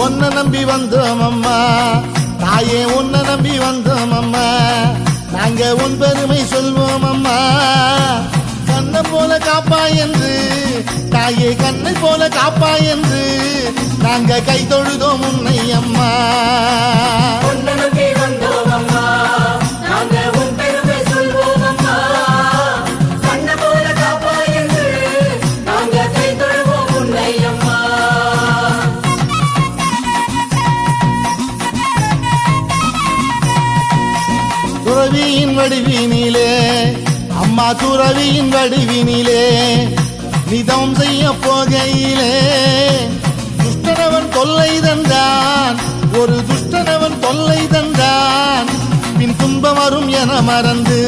உன்னை நம்பி வந்தோம் அம்மா தாயே, உன்னை நம்பி வந்தோம் அம்மா. நாங்க உன் பெருமை சொல்வோம் அம்மா. கண்ணை போல காப்பா என்று தாயே, கண்ணை போல காப்பா என்று நாங்க கை தொழுதோம் உன்னை அம்மா. துறவியின் வடிவினிலே அம்மா, துறவியின் வடிவினிலே நிதம் செய்ய போகையிலே துஷ்டனவன் தொல்லை தந்தான், ஒரு துஷ்டனவன் தொல்லை தந்தான். பின் துன்பம் வரும் என மறந்து